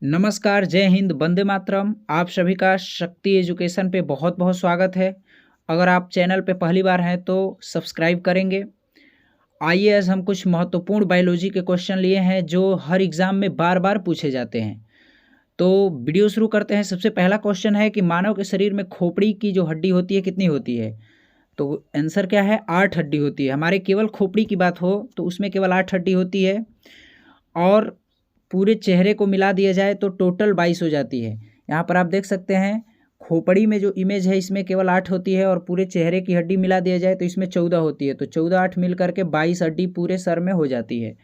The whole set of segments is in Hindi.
नमस्कार, जय हिंद, वंदे मातरम। आप सभी का शक्ति एजुकेशन पे बहुत बहुत स्वागत है। अगर आप चैनल पे पहली बार हैं तो सब्सक्राइब करेंगे। आइए आज हम कुछ महत्वपूर्ण बायोलॉजी के क्वेश्चन लिए हैं जो हर एग्ज़ाम में बार बार पूछे जाते हैं। तो वीडियो शुरू करते हैं। सबसे पहला क्वेश्चन है कि मानव के शरीर में खोपड़ी की जो हड्डी होती है कितनी होती है? तो आंसर क्या है? 8 हड्डी होती है। हमारे केवल खोपड़ी की बात हो तो उसमें केवल 8 हड्डी होती है और पूरे चेहरे को मिला दिया जाए तो टोटल 22 हो जाती है। यहाँ पर आप देख सकते हैं खोपड़ी में जो इमेज है इसमें केवल 8 होती है और पूरे चेहरे की हड्डी मिला दिया जाए तो इसमें 14 होती है। तो 14 8 मिल करके 22 हड्डी पूरे सर में हो जाती है।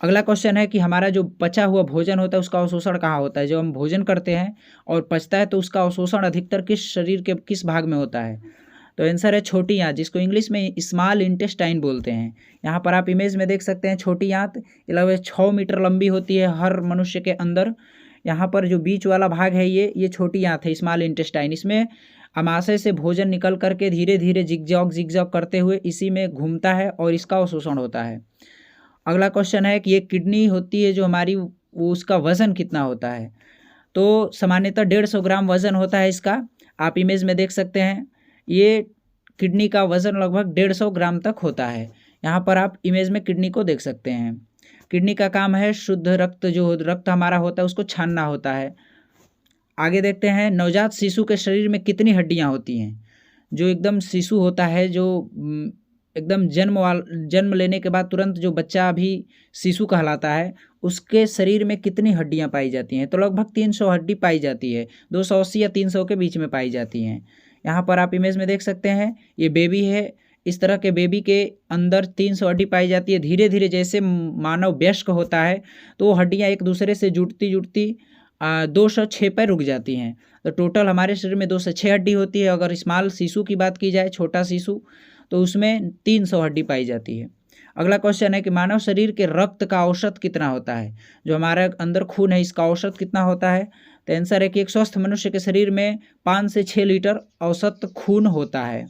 अगला क्वेश्चन है कि हमारा जो पचा हुआ भोजन होता है उसका अवशोषण कहाँ होता है? जब हम भोजन करते हैं और पचता है तो उसका अवशोषण अधिकतर किस शरीर के किस भाग में होता है? तो आंसर है छोटी आंत, जिसको इंग्लिश में स्मॉल इंटेस्टाइन बोलते हैं। यहाँ पर आप इमेज में देख सकते हैं छोटी आंत लगभग 6 मीटर लंबी होती है हर मनुष्य के अंदर। यहाँ पर जो बीच वाला भाग है ये छोटी आंत है, स्मॉल इंटेस्टाइन। इसमें अमाशय से भोजन निकल करके धीरे धीरे जिगजैग करते हुए इसी में घूमता है और इसका अवशोषण होता है। अगला क्वेश्चन है कि ये किडनी होती है जो हमारी, वो उसका वज़न कितना होता है? तो सामान्यतः 150 ग्राम वज़न होता है इसका। आप इमेज में देख सकते हैं ये किडनी का वज़न लगभग 150 ग्राम तक होता है। यहाँ पर आप इमेज में किडनी को देख सकते हैं। किडनी का काम है शुद्ध रक्त, जो रक्त हमारा होता है उसको छानना होता है। आगे देखते हैं नवजात शिशु के शरीर में कितनी हड्डियाँ होती हैं? जो एकदम शिशु होता है, जो एकदम जन्म लेने के बाद तुरंत जो बच्चा अभी शिशु कहलाता है उसके शरीर में कितनी हड्डियां पाई जाती हैं? तो लगभग 300 हड्डी पाई जाती है। 280 या 300 के बीच में पाई जाती हैं। यहाँ पर आप इमेज में देख सकते हैं ये बेबी है। इस तरह के बेबी के अंदर 300 हड्डी पाई जाती है। धीरे धीरे जैसे मानव वयस्क होता है तो वो हड्डियाँ एक दूसरे से जुड़ती जुड़ती 206 पर रुक जाती हैं। तो टोटल हमारे शरीर में 206 हड्डी होती है। अगर स्मॉल शिशु की बात की जाए, छोटा शिशु, तो उसमें 300 हड्डी पाई जाती है। अगला क्वेश्चन है कि मानव शरीर के रक्त का औसत कितना होता है? जो हमारे अंदर खून है इसका औसत कितना होता है? तो आंसर है कि एक स्वस्थ मनुष्य के शरीर में 5 से 6 लीटर औसत खून होता है।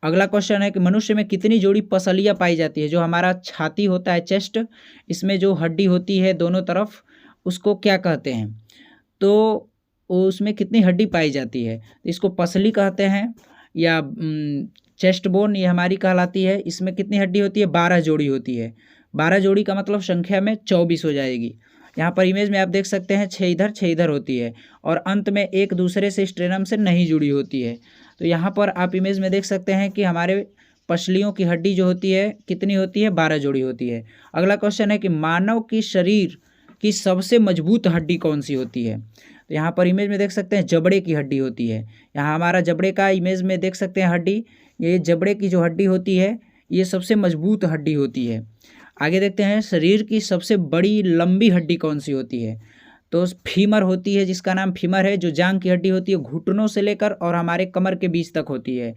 अगला क्वेश्चन है कि मनुष्य में कितनी जोड़ी पसलियाँ पाई जाती है? जो हमारा छाती होता है, चेस्ट, इसमें जो हड्डी होती है दोनों तरफ, उसको क्या कहते हैं? तो उसमें कितनी हड्डी पाई जाती है? इसको पसली कहते हैं या चेस्ट बोन ये हमारी कहलाती है। इसमें कितनी हड्डी होती है? 12 जोड़ी होती है। 12 जोड़ी का मतलब संख्या में 24 हो जाएगी। यहाँ पर इमेज में आप देख सकते हैं 6 इधर होती है और अंत में एक दूसरे से स्ट्रेनम से नहीं जुड़ी होती है। तो यहाँ पर आप इमेज में देख सकते हैं कि हमारे पसलियों की हड्डी जो होती है कितनी होती है? 12 जोड़ी होती है। अगला क्वेश्चन है कि मानव की शरीर की सबसे मजबूत हड्डी कौन सी होती है? तो यहाँ पर इमेज में देख सकते हैं जबड़े की हड्डी होती है। यहाँ हमारा जबड़े का इमेज में देख सकते हैं हड्डी, ये जबड़े की जो हड्डी होती है ये सबसे मजबूत हड्डी होती है। आगे देखते हैं शरीर की सबसे बड़ी लंबी हड्डी कौन सी होती है? तो फीमर होती है, जिसका नाम फीमर है। जो जांग की हड्डी होती है घुटनों से लेकर और हमारे कमर के बीच तक होती है।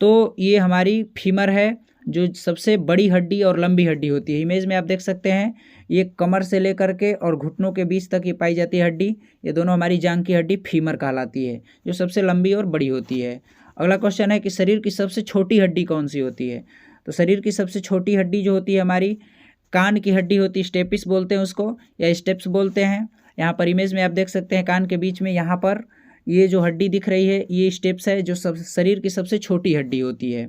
तो ये हमारी फीमर है जो सबसे बड़ी हड्डी और लंबी हड्डी होती है। इमेज में आप देख सकते हैं ये कमर से लेकर के और घुटनों के बीच तक ये पाई जाती है हड्डी। ये दोनों हमारी जांग की हड्डी फीमर कहलाती है, जो सबसे लंबी और बड़ी होती है। अगला क्वेश्चन है कि शरीर की सबसे छोटी हड्डी कौन सी होती है? तो शरीर की सबसे छोटी हड्डी जो होती है हमारी कान की हड्डी होती है, स्टेपिस बोलते हैं उसको या स्टेप्स बोलते हैं। यहाँ पर इमेज में आप देख सकते हैं कान के बीच में यहाँ पर ये जो हड्डी दिख रही है ये स्टेप्स है, जो सब शरीर की सबसे छोटी हड्डी होती है।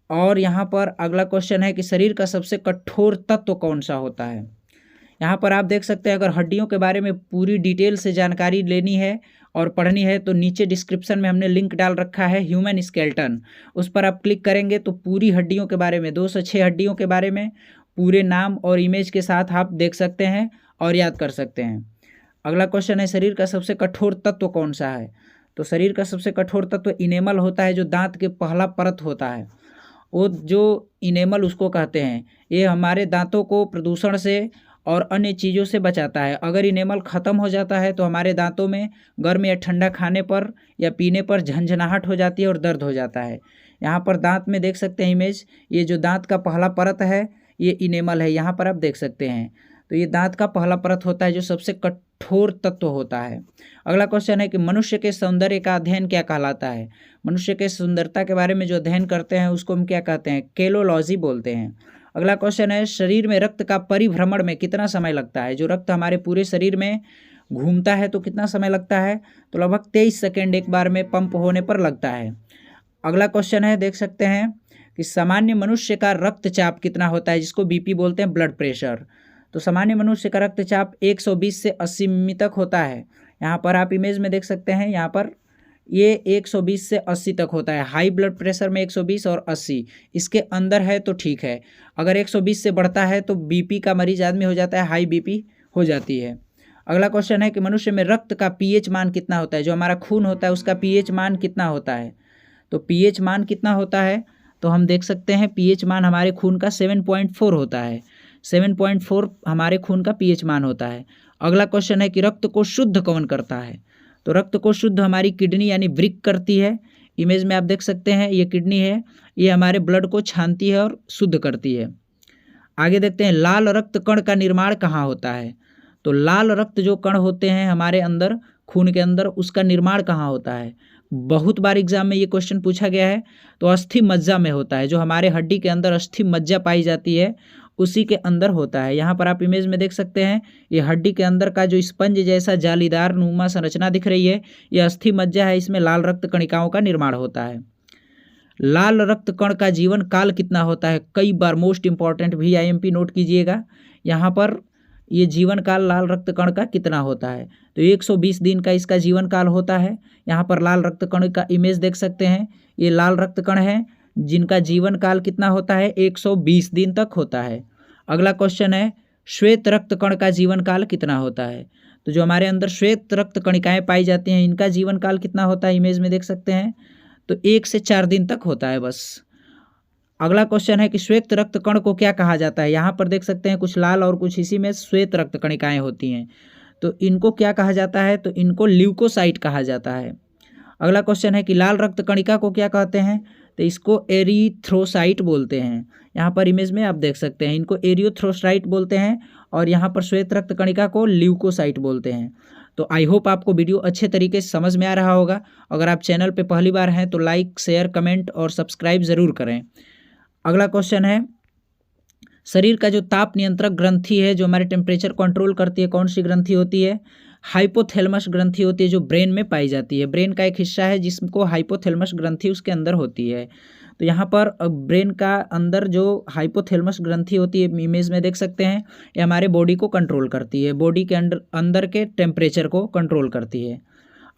और यहाँ पर अगला क्वेश्चन है कि शरीर का सबसे कठोर तत्व कौन सा होता है? यहाँ पर आप देख सकते हैं अगर हड्डियों के बारे में पूरी डिटेल से जानकारी लेनी है और पढ़नी है तो नीचे डिस्क्रिप्शन में हमने लिंक डाल रखा है ह्यूमन स्केलेटन। उस पर आप क्लिक करेंगे तो पूरी हड्डियों के बारे में, 206 हड्डियों के बारे में पूरे नाम और इमेज के साथ आप देख सकते हैं और याद कर सकते हैं। अगला क्वेश्चन है शरीर का सबसे कठोर तत्व कौन सा है? तो शरीर का सबसे कठोर तत्व इनेमल होता है, जो दांत के पहला परत होता है वो जो इनेमल उसको कहते हैं। ये हमारे दांतों को प्रदूषण से और अन्य चीज़ों से बचाता है। अगर इनेमल ख़त्म हो जाता है तो हमारे दांतों में गर्म या ठंडा खाने पर या पीने पर झंझनाहट हो जाती है और दर्द हो जाता है। यहाँ पर दांत में देख सकते हैं इमेज, ये जो दांत का पहला परत है ये इनेमल है, यहाँ पर आप देख सकते हैं। तो ये दांत का पहला परत होता है जो सबसे कठोर तत्व होता है। अगला क्वेश्चन है कि मनुष्य के सौंदर्य का अध्ययन क्या कहलाता है? मनुष्य के सुंदरता के बारे में जो अध्ययन करते हैं उसको हम क्या कहते हैं? केलोलॉजी बोलते हैं। अगला क्वेश्चन है, शरीर में रक्त का परिभ्रमण में कितना समय लगता है? जो रक्त हमारे पूरे शरीर में घूमता है तो कितना समय लगता है? तो लगभग 23 सेकेंड एक बार में पंप होने पर लगता है। अगला क्वेश्चन है, देख सकते हैं कि सामान्य मनुष्य का रक्तचाप कितना होता है, जिसको बीपी बोलते हैं, ब्लड प्रेशर। तो सामान्य मनुष्य का रक्तचाप 120 से 80 मिमी तक होता है। यहाँ पर आप इमेज में देख सकते हैं, यहाँ पर ये 120 से 80 तक होता है। हाई ब्लड प्रेशर में 120 और 80 इसके अंदर है तो ठीक है। अगर 120 से बढ़ता है तो बीपी का मरीज आदमी हो जाता है, हाई बीपी हो जाती है। अगला क्वेश्चन है कि मनुष्य में रक्त का पीएच मान कितना होता है? जो हमारा खून होता है उसका पीएच मान कितना होता है? तो पीएच मान कितना होता है? तो हम देख सकते हैं पीएच मान हमारे खून का 7.4 होता है। 7.4 हमारे खून का पीएच मान होता है। अगला क्वेश्चन है कि रक्त को शुद्ध कौन करता है? तो रक्त को शुद्ध हमारी किडनी यानी वृक्क करती है। इमेज में आप देख सकते हैं ये किडनी है, ये हमारे ब्लड को छानती है और शुद्ध करती है। आगे देखते हैं, लाल रक्त कण का निर्माण कहाँ होता है? तो लाल रक्त जो कण होते हैं हमारे अंदर खून के अंदर, उसका निर्माण कहाँ होता है? बहुत बार एग्जाम में ये क्वेश्चन पूछा गया है। तो अस्थि मज्जा में होता है। जो हमारे हड्डी के अंदर अस्थि मज्जा पाई जाती है उसी के अंदर होता है। यहाँ पर आप इमेज में देख सकते हैं, ये हड्डी के अंदर का जो स्पंज जैसा जालीदार नुमा संरचना दिख रही है, ये अस्थि मज्जा है। इसमें लाल रक्त कणिकाओं का निर्माण होता है। लाल रक्त कण का जीवन काल कितना होता है? कई बार मोस्ट इंपॉर्टेंट VIMP नोट कीजिएगा। यहाँ पर ये जीवन काल लाल रक्त कण का कितना होता है? तो 120 दिन का इसका जीवन काल होता है। यहाँ पर लाल रक्त कण का इमेज देख सकते हैं, ये लाल रक्त कण है जिनका जीवन काल कितना होता है? 120 दिन तक होता है। अगला क्वेश्चन है, श्वेत रक्त कण का जीवन काल कितना होता है? तो जो हमारे अंदर श्वेत रक्त कणिकाएं पाई जाती हैं इनका जीवन काल कितना होता है? इमेज में देख सकते हैं, तो 1 से 4 दिन तक होता है बस। अगला क्वेश्चन है कि श्वेत रक्त कण को क्या कहा जाता है? यहाँ पर देख सकते हैं कुछ लाल और कुछ इसी में श्वेत रक्त कणिकाएं होती हैं, तो इनको क्या कहा जाता है? तो इनको ल्यूकोसाइट कहा जाता है। अगला क्वेश्चन है कि लाल रक्त कणिका को क्या कहते हैं? तो इसको एरिथ्रोसाइट बोलते हैं। यहाँ पर इमेज में आप देख सकते हैं, इनको एरिथ्रोसाइट बोलते हैं और यहाँ पर श्वेत रक्त कणिका को ल्यूकोसाइट बोलते हैं। तो आई होप आपको वीडियो अच्छे तरीके से समझ में आ रहा होगा। अगर आप चैनल पे पहली बार हैं तो लाइक, शेयर, कमेंट और सब्सक्राइब ज़रूर करें। अगला क्वेश्चन है, शरीर का जो ताप नियंत्रक ग्रंथि है जो हमारे टेम्परेचर कंट्रोल करती है, कौन सी ग्रंथि होती है? हाइपोथैलेमस ग्रंथि होती है, जो ब्रेन में पाई जाती है। ब्रेन का एक हिस्सा है जिसको हाइपोथैलेमस ग्रंथि उसके अंदर होती है। तो यहाँ पर ब्रेन का अंदर जो हाइपोथैलेमस ग्रंथि होती है, इमेज में देख सकते हैं, ये हमारे बॉडी को कंट्रोल करती है, बॉडी के अंदर के टेम्परेचर को कंट्रोल करती है।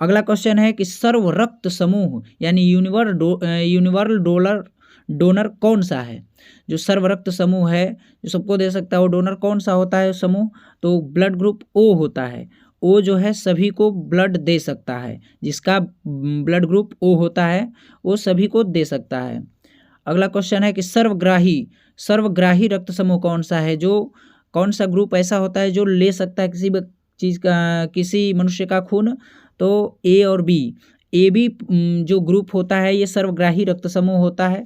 अगला क्वेश्चन है कि सर्व रक्त समूह यानी यूनिवर्सल डोनर कौन सा है? जो सर्व रक्त समूह है जो सबको दे सकता है वो डोनर कौन सा होता है समूह? तो ब्लड ग्रुप O होता है। O जो है सभी को ब्लड दे सकता है, जिसका ब्लड ग्रुप O होता है वो सभी को दे सकता है। अगला क्वेश्चन है कि सर्वग्राही रक्त समूह कौन सा है? जो कौन सा ग्रुप ऐसा होता है जो ले सकता है किसी भी चीज़ का, किसी मनुष्य का खून? तो A और B। AB जो ग्रुप होता है ये सर्वग्राही रक्त समूह होता है।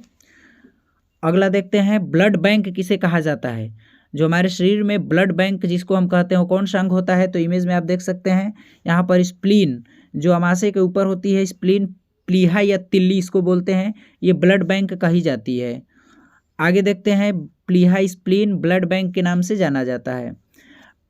अगला देखते हैं, ब्लड बैंक किसे कहा जाता है? जो हमारे शरीर में ब्लड बैंक जिसको हम कहते हैं वो कौन सा अंग होता है? तो इमेज में आप देख सकते हैं, यहाँ पर स्प्लीन जो अमाशय के ऊपर होती है, स्प्लीन, प्लीहा या तिल्ली इसको बोलते हैं, ये ब्लड बैंक कही जाती है। आगे देखते हैं, प्लीहा स्प्लीन ब्लड बैंक के नाम से जाना जाता है।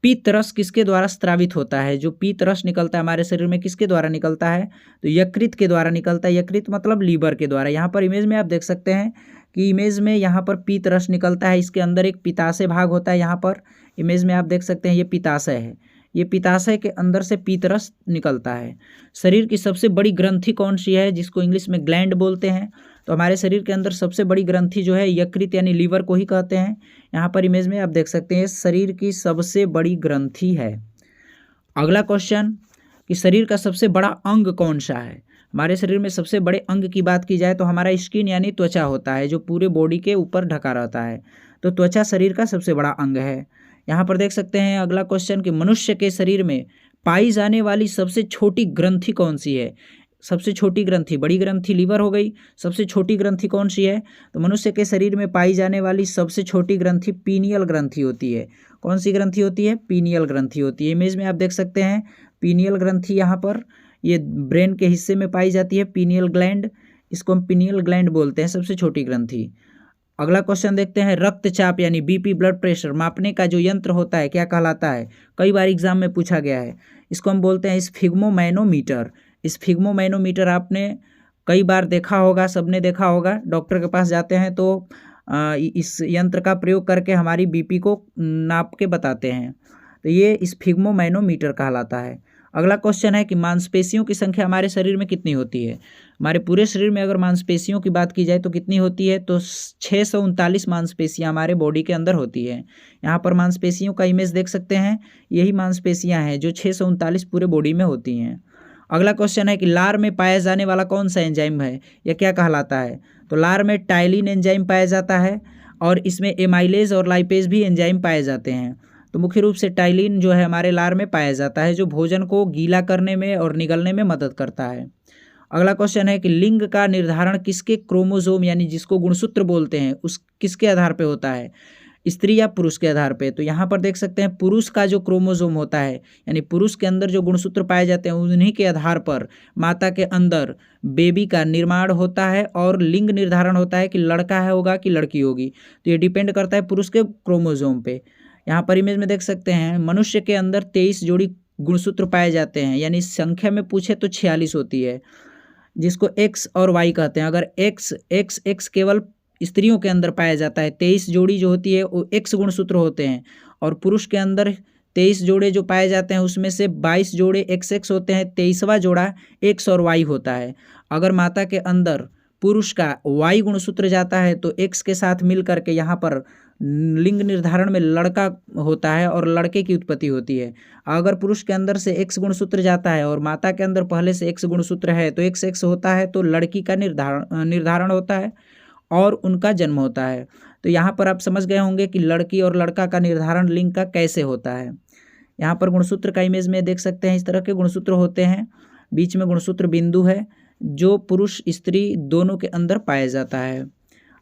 पीत रस किसके द्वारा स्रावित होता है? जो पीत रस निकलता है हमारे शरीर में किसके द्वारा निकलता है? तो यकृत के द्वारा निकलता है। यकृत मतलब लीवर के द्वारा। यहाँ पर इमेज में आप देख सकते हैं कि इमेज में यहाँ पर पीत रस निकलता है, इसके अंदर एक पित्ताशय भाग होता है। यहाँ पर इमेज में आप देख सकते हैं ये पित्ताशय है, ये पित्ताशय के अंदर से पीत रस निकलता है। शरीर की सबसे बड़ी ग्रंथि कौन सी है जिसको इंग्लिश में ग्लैंड बोलते हैं? तो हमारे शरीर के अंदर सबसे बड़ी ग्रंथि जो है यकृत यानी लीवर को ही कहते हैं। यहाँ पर इमेज में आप देख सकते हैं शरीर की सबसे बड़ी ग्रंथि है। अगला क्वेश्चन कि शरीर का सबसे बड़ा अंग कौन सा है? हमारे शरीर में सबसे बड़े अंग की बात की जाए तो हमारा स्किन यानी त्वचा होता है, जो पूरे बॉडी के ऊपर ढका रहता है। तो त्वचा शरीर का सबसे बड़ा अंग है। यहाँ पर देख सकते हैं अगला क्वेश्चन कि मनुष्य के शरीर में पाई जाने वाली सबसे छोटी ग्रंथि कौन सी है? सबसे छोटी ग्रंथि, बड़ी ग्रंथि लीवर हो गई, सबसे छोटी ग्रंथि कौन सी है? तो मनुष्य के शरीर में पाई जाने वाली सबसे छोटी ग्रंथि पीनियल ग्रंथि होती है। कौन सी ग्रंथि होती है? पीनियल ग्रंथि होती है। इमेज में आप देख सकते हैं पीनियल ग्रंथि, यहाँ पर ये ब्रेन के हिस्से में पाई जाती है, पीनियल ग्लैंड, इसको हम पीनियल ग्लैंड बोलते हैं, सबसे छोटी ग्रंथि। अगला क्वेश्चन देखते हैं, रक्तचाप यानी बीपी ब्लड प्रेशर मापने का जो यंत्र होता है क्या कहलाता है? कई बार एग्जाम में पूछा गया है। इसको हम बोलते हैं स्फिग्मोमैनोमीटर। स्फिग्मोमैनोमीटर आपने कई बार देखा होगा, सबने देखा होगा। डॉक्टर के पास जाते हैं तो इस यंत्र का प्रयोग करके हमारी बीपी को नाप के बताते हैं, तो ये स्फिग्मोमैनोमीटर कहलाता है। अगला क्वेश्चन है कि मांसपेशियों की संख्या हमारे शरीर में कितनी होती है? हमारे पूरे शरीर में अगर मांसपेशियों की बात की जाए तो कितनी होती है? तो 639 मांसपेशियां हमारे बॉडी के अंदर होती है। यहाँ पर मांसपेशियों का इमेज देख सकते हैं, यही मांसपेशियां हैं जो 639 पूरे बॉडी में होती हैं। अगला क्वेश्चन है कि लार में पाया जाने वाला कौन सा एंजाइम है, यह क्या कहलाता है? तो लार में टाइलिन एंजाइम पाया जाता है और इसमें एमाइलेज और लाइपेज भी एंजाइम पाए जाते हैं। तो मुख्य रूप से टाइलिन जो है हमारे लार में पाया जाता है, जो भोजन को गीला करने में और निगलने में मदद करता है। अगला क्वेश्चन है कि लिंग का निर्धारण किसके क्रोमोसोम यानी जिसको गुणसूत्र बोलते हैं उस किसके आधार पे होता है? स्त्री या पुरुष के आधार पे? तो यहाँ पर देख सकते हैं पुरुष का जो क्रोमोसोम होता है यानी पुरुष के अंदर जो गुणसूत्र पाए जाते हैं उन्हीं के आधार पर माता के अंदर बेबी का निर्माण होता है और लिंग निर्धारण होता है कि लड़का है होगा कि लड़की होगी। तो ये डिपेंड करता है पुरुष के क्रोमोसोम पे। यहाँ पर इमेज में देख सकते हैं मनुष्य के अंदर 23 जोड़ी गुणसूत्र पाए जाते हैं, यानी संख्या में पूछे तो 46 होती है, जिसको एक्स और वाई कहते हैं। अगर एक्स एक्स एक्स केवल स्त्रियों के अंदर पाया जाता है, 23 जोड़ी जो होती है वो एक्स गुणसूत्र होते हैं, और पुरुष के अंदर 23 जोड़े जो पाए जाते हैं उसमें से 22 जोड़े एक्स एक्स होते हैं, 23वां जोड़ा एक्स और वाई होता है। अगर माता के अंदर पुरुष का वाई गुणसूत्र जाता है तो एक्स के साथ मिल करके यहाँ पर लिंग निर्धारण में लड़का होता है और लड़के की उत्पत्ति होती है। अगर पुरुष के अंदर से एक्स गुणसूत्र जाता है और माता के अंदर पहले से एक्स गुणसूत्र है तो एक्स एक्स होता है, तो लड़की का निर्धारण होता है और उनका जन्म होता है। तो यहाँ पर आप समझ गए होंगे कि लड़की और लड़का का निर्धारण लिंग का कैसे होता है। यहाँ पर गुणसूत्र का इमेज में देख सकते हैं, इस तरह के गुणसूत्र होते हैं, बीच में गुणसूत्र बिंदु है जो पुरुष स्त्री दोनों के अंदर पाया जाता है।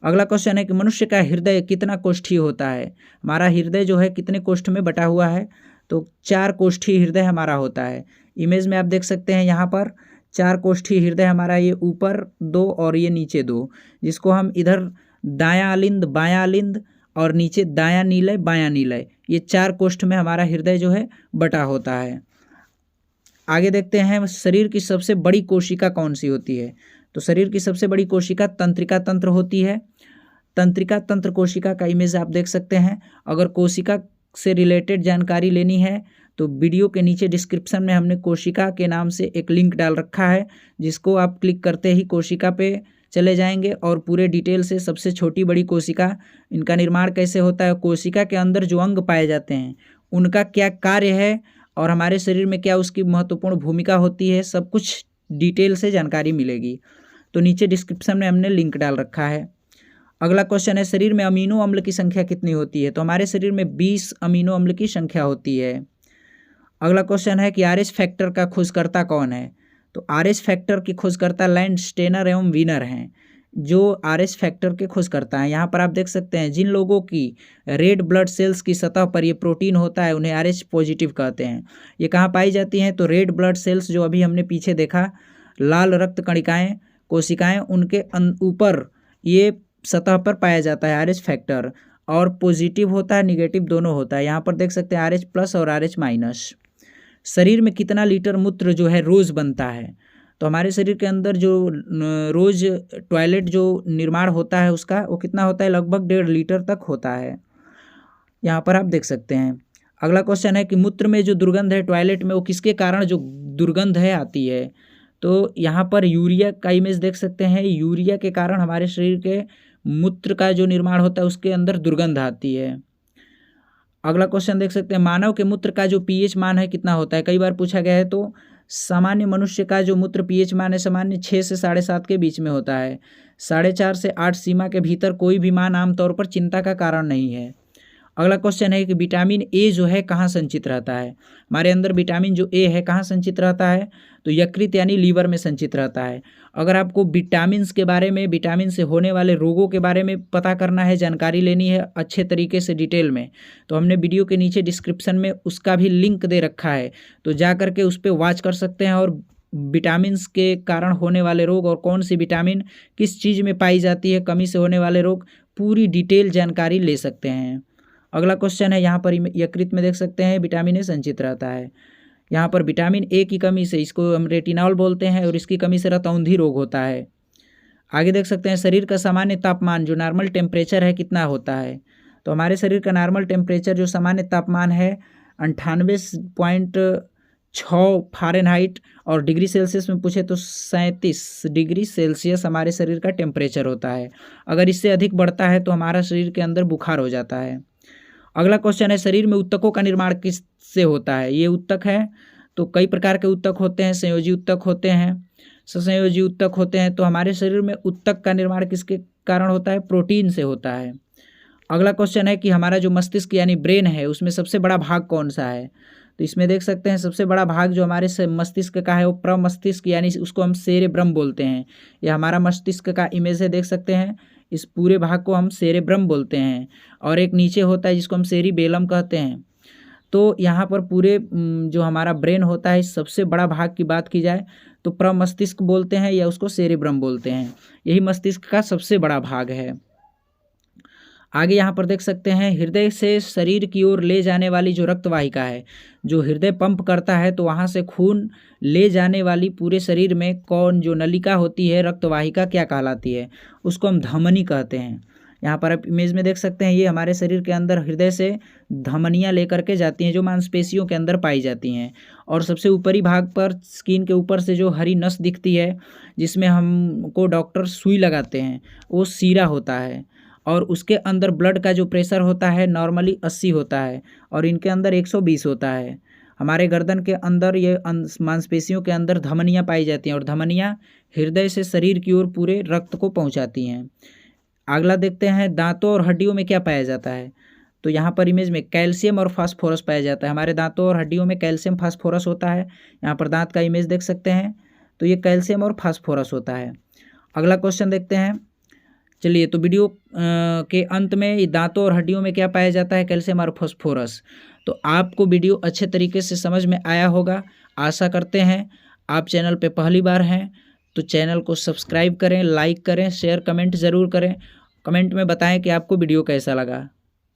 अगला क्वेश्चन है कि मनुष्य का हृदय कितना कोष्ठीय होता है? हमारा हृदय जो है कितने कोष्ठ में बटा हुआ है? तो 4 कोष्ठीय हृदय हमारा होता है। इमेज में आप देख सकते हैं यहाँ पर 4 कोष्ठीय हृदय हमारा, ये ऊपर 2 और ये नीचे 2, जिसको हम इधर दायां अलिंद बायां अलिंद और नीचे दायां नीलय बायां नीलय, ये 4 कोष्ठ में हमारा हृदय जो है बटा होता है। आगे देखते हैं शरीर की सबसे बड़ी कोशिका कौन सी होती है? तो शरीर की सबसे बड़ी कोशिका तंत्रिका तंत्र होती है। तंत्रिका तंत्र कोशिका का इमेज आप देख सकते हैं। अगर कोशिका से रिलेटेड जानकारी लेनी है तो वीडियो के नीचे डिस्क्रिप्शन में हमने कोशिका के नाम से एक लिंक डाल रखा है, जिसको आप क्लिक करते ही कोशिका पे चले जाएंगे और पूरे डिटेल से सबसे छोटी बड़ी कोशिका, इनका निर्माण कैसे होता है, कोशिका के अंदर जो अंग पाए जाते हैं उनका क्या कार्य है और हमारे शरीर में क्या उसकी महत्वपूर्ण भूमिका होती है, सब कुछ डिटेल से जानकारी मिलेगी। तो नीचे डिस्क्रिप्शन में हमने लिंक डाल रखा है। अगला क्वेश्चन है शरीर में अमीनो अम्ल की संख्या कितनी होती है? तो हमारे शरीर में 20 अमीनो अम्ल की संख्या होती है। अगला क्वेश्चन है कि आरएच फैक्टर का खोजकर्ता कौन है? तो आरएच फैक्टर की खोजकर्ता लैंडस्टेनर एवं वीनर हैं, जो आरएच फैक्टर के खोजकर्ता हैं। यहाँ पर आप देख सकते हैं जिन लोगों की रेड ब्लड सेल्स की सतह पर ये प्रोटीन होता है उन्हें आरएच पॉजिटिव कहते हैं। ये कहाँ पाई जाती हैं? तो रेड ब्लड सेल्स जो अभी हमने पीछे देखा, लाल रक्त कणिकाएँ कोशिकाएँ, उनके ऊपर ये सतह पर पाया जाता है आरएच फैक्टर, और पॉजिटिव होता है निगेटिव दोनों होता है। यहाँ पर देख सकते हैं आरएच प्लस और आरएच माइनस। शरीर में कितना लीटर मूत्र जो है रोज़ बनता है? तो हमारे शरीर के अंदर जो रोज़ टॉयलेट जो निर्माण होता है उसका वो कितना होता है? लगभग 1.5 लीटर तक होता है। यहाँ पर आप देख सकते हैं। अगला क्वेश्चन है कि मूत्र में जो दुर्गंध है टॉयलेट में वो किसके कारण जो दुर्गंध है आती है? तो यहाँ पर यूरिया का इमेज देख सकते हैं, यूरिया के कारण हमारे शरीर के मूत्र का जो निर्माण होता है उसके अंदर दुर्गंध आती है। अगला क्वेश्चन देख सकते हैं मानव के मूत्र का जो पीएच मान है कितना होता है? कई बार पूछा गया है। तो सामान्य मनुष्य का जो मूत्र पीएच मान है सामान्य 6 से 7.5 के बीच में होता है। 4.5 से 8 सीमा के भीतर कोई भी मान आमतौर पर चिंता का कारण नहीं है। अगला क्वेश्चन है कि विटामिन ए जो है कहाँ संचित रहता है? हमारे अंदर विटामिन जो ए है कहाँ संचित रहता है? तो यकृत यानी लीवर में संचित रहता है। अगर आपको विटामिन्स के बारे में, विटामिन से होने वाले रोगों के बारे में पता करना है, जानकारी लेनी है अच्छे तरीके से डिटेल में, तो हमने वीडियो के नीचे डिस्क्रिप्शन में उसका भी लिंक दे रखा है, तो जा करके उस पर वॉच कर सकते हैं। और विटामिन्स के कारण होने वाले रोग और कौन सी विटामिन किस चीज़ में पाई जाती है, कमी से होने वाले रोग, पूरी डिटेल जानकारी ले सकते हैं। अगला क्वेश्चन है, यहाँ पर यकृत में देख सकते हैं विटामिन ए संचित रहता है। यहाँ पर विटामिन ए की कमी से, इसको हम रेटिनॉल बोलते हैं, और इसकी कमी से रतौंधी रोग होता है। आगे देख सकते हैं शरीर का सामान्य तापमान जो नॉर्मल टेम्परेचर है कितना होता है। तो हमारे शरीर का नॉर्मल टेम्परेचर जो सामान्य तापमान है 98.6 फ़ारेनहाइट, और डिग्री सेल्सियस में पूछे तो 37 डिग्री सेल्सियस हमारे शरीर का टेम्परेचर होता है। अगर इससे अधिक बढ़ता है तो हमारा शरीर के अंदर बुखार हो जाता है। अगला क्वेश्चन है, शरीर में ऊतकों का निर्माण किससे होता है। ये ऊतक है, तो कई प्रकार के ऊतक होते हैं, संयोजी ऊतक होते हैं, ससंयोजी ऊतक होते हैं। तो हमारे शरीर में ऊतक का निर्माण किसके कारण होता है, प्रोटीन से होता है। अगला क्वेश्चन है कि हमारा जो मस्तिष्क यानी ब्रेन है उसमें सबसे बड़ा भाग कौन सा है। तो इसमें देख सकते हैं सबसे बड़ा भाग जो हमारे मस्तिष्क का है वो प्रमस्तिष्क यानी उसको हम सेरेब्रम बोलते हैं। यह हमारा मस्तिष्क का इमेज है, देख सकते हैं। इस पूरे भाग को हम सेरेब्रम बोलते हैं, और एक नीचे होता है जिसको हम सेरिबेलम कहते हैं। तो यहाँ पर पूरे जो हमारा ब्रेन होता है इस सबसे बड़ा भाग की बात की जाए तो प्रमस्तिष्क बोलते हैं या उसको सेरेब्रम बोलते हैं। यही मस्तिष्क का सबसे बड़ा भाग है। आगे यहाँ पर देख सकते हैं हृदय से शरीर की ओर ले जाने वाली जो रक्तवाहिका है, जो हृदय पंप करता है तो वहाँ से खून ले जाने वाली पूरे शरीर में कौन जो नलिका होती है, रक्तवाहिका क्या कहलाती है, उसको हम धमनी कहते हैं। यहाँ पर आप इमेज में देख सकते हैं ये हमारे शरीर के अंदर हृदय से धमनियाँ लेकर के जाती हैं जो मांसपेशियों के अंदर पाई जाती हैं। और सबसे ऊपरी भाग पर स्किन के ऊपर से जो हरी नस दिखती है जिसमें हमको डॉक्टर सुई लगाते हैं वो सीरा होता है। और उसके अंदर ब्लड का जो प्रेशर होता है नॉर्मली 80 होता है और इनके अंदर 120 होता है। हमारे गर्दन के अंदर ये मांसपेशियों के अंदर धमनियाँ पाई जाती हैं और धमनियाँ हृदय से शरीर की ओर पूरे रक्त को पहुँचाती हैं। अगला देखते हैं दांतों और हड्डियों में क्या पाया जाता है। तो यहाँ पर इमेज में कैल्शियम और फास्फोरस पाया जाता है। हमारे दांतों और हड्डियों में कैल्शियम फास्फोरस होता है। यहाँ पर दांत का इमेज देख सकते हैं, तो ये कैल्शियम और फास्फोरस होता है। अगला क्वेश्चन देखते हैं। चलिए, तो वीडियो के अंत में दांतों और हड्डियों में क्या पाया जाता है, कैल्शियम और फास्फोरस। तो आपको वीडियो अच्छे तरीके से समझ में आया होगा, आशा करते हैं। आप चैनल पे पहली बार हैं तो चैनल को सब्सक्राइब करें, लाइक करें, शेयर कमेंट ज़रूर करें। कमेंट में बताएं कि आपको वीडियो कैसा लगा।